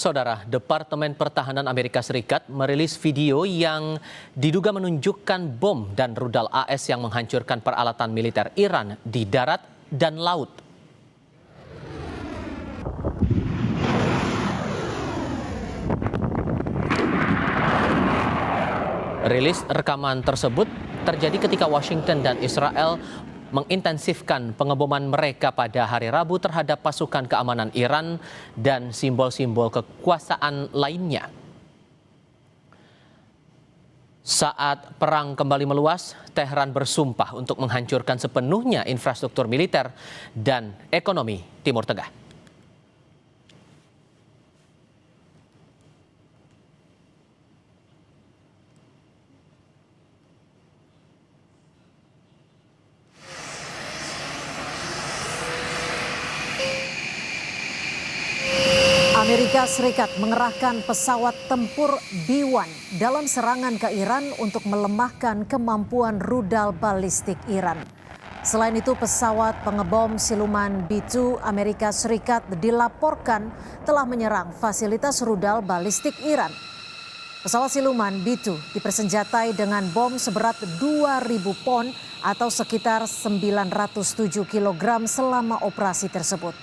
Saudara, Departemen Pertahanan Amerika Serikat merilis video yang diduga menunjukkan bom dan rudal AS yang menghancurkan peralatan militer Iran di darat dan laut. Rilis rekaman tersebut terjadi ketika Washington dan Israel mengintensifkan pengeboman mereka pada hari Rabu terhadap pasukan keamanan Iran dan simbol-simbol kekuasaan lainnya. Saat perang kembali meluas, Teheran bersumpah untuk menghancurkan sepenuhnya infrastruktur militer dan ekonomi Timur Tengah. Amerika Serikat mengerahkan pesawat tempur B-1 dalam serangan ke Iran untuk melemahkan kemampuan rudal balistik Iran. Selain itu, pesawat pengebom siluman B-2 Amerika Serikat dilaporkan telah menyerang fasilitas rudal balistik Iran. Pesawat siluman B-2 dipersenjatai dengan bom seberat 2.000 pon atau sekitar 907 kg selama operasi tersebut.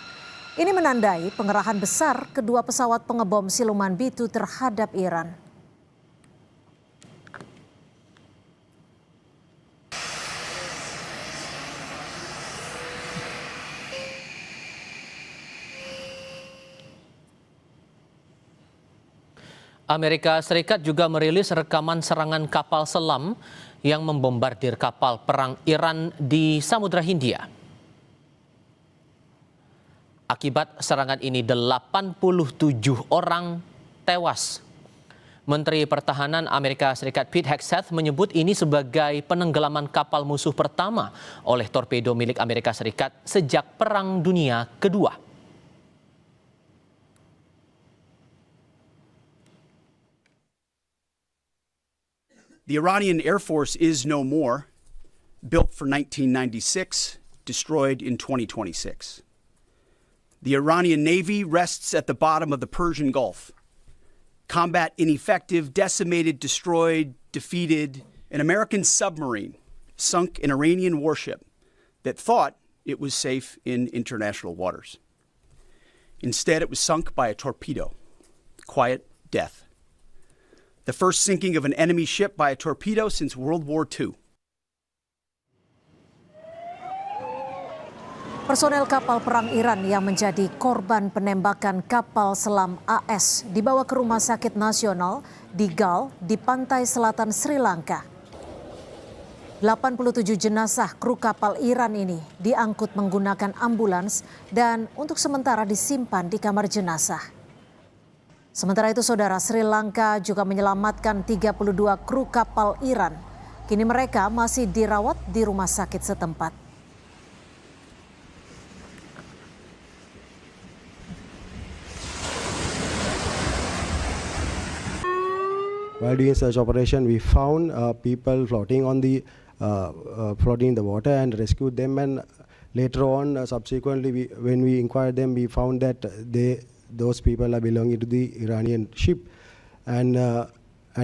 Ini menandai pengerahan besar kedua pesawat pengebom siluman B-2 terhadap Iran. Amerika Serikat juga merilis rekaman serangan kapal selam yang membombardir kapal perang Iran di Samudra Hindia. Akibat serangan ini 87 orang tewas. Menteri Pertahanan Amerika Serikat Pete Hegseth menyebut ini sebagai penenggelaman kapal musuh pertama oleh torpedo milik Amerika Serikat sejak Perang Dunia Kedua. The Iranian Air Force is no more, built for 1996, destroyed in 2026. The Iranian Navy rests at the bottom of the Persian Gulf. Combat ineffective, decimated, destroyed, defeated, an American submarine sunk an Iranian warship that thought it was safe in international waters. Instead, it was sunk by a torpedo. Quiet death. The first sinking of an enemy ship by a torpedo since World War II. Personel kapal perang Iran yang menjadi korban penembakan kapal selam AS dibawa ke Rumah Sakit Nasional di Galle di pantai selatan Sri Lanka. 87 jenazah kru kapal Iran ini diangkut menggunakan ambulans dan untuk sementara disimpan di kamar jenazah. Sementara itu, saudara, Sri Lanka juga menyelamatkan 32 kru kapal Iran. Kini mereka masih dirawat di rumah sakit setempat. While doing search operation, we found people floating on the floating in the water and rescued them. And later on, subsequently, when we inquired them, we found that those people are belonging to the Iranian ship, and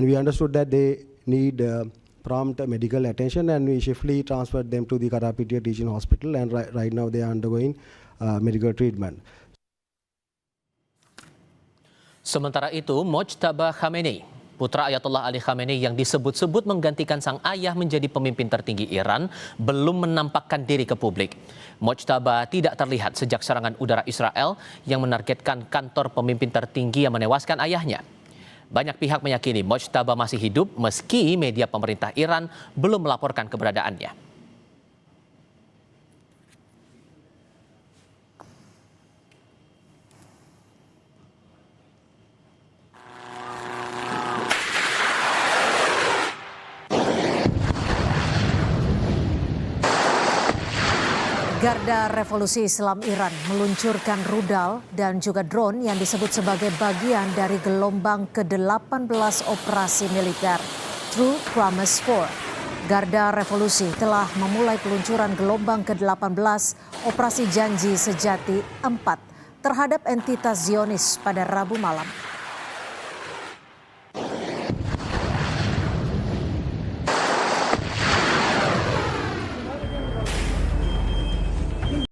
we understood that they need prompt medical attention, and we swiftly transferred them to the Karapitiya Teaching Hospital, and right now they are undergoing medical treatment. Sementara itu, Mojtaba Khamenei, putra Ayatollah Ali Khamenei yang disebut-sebut menggantikan sang ayah menjadi pemimpin tertinggi Iran, belum menampakkan diri ke publik. Mojtaba tidak terlihat sejak serangan udara Israel yang menargetkan kantor pemimpin tertinggi yang menewaskan ayahnya. Banyak pihak meyakini Mojtaba masih hidup meski media pemerintah Iran belum melaporkan keberadaannya. Garda Revolusi Islam Iran meluncurkan rudal dan juga drone yang disebut sebagai bagian dari gelombang ke-18 operasi militer True Promise 4. Garda Revolusi telah memulai peluncuran gelombang ke-18 Operasi Janji Sejati 4 terhadap entitas Zionis pada Rabu malam.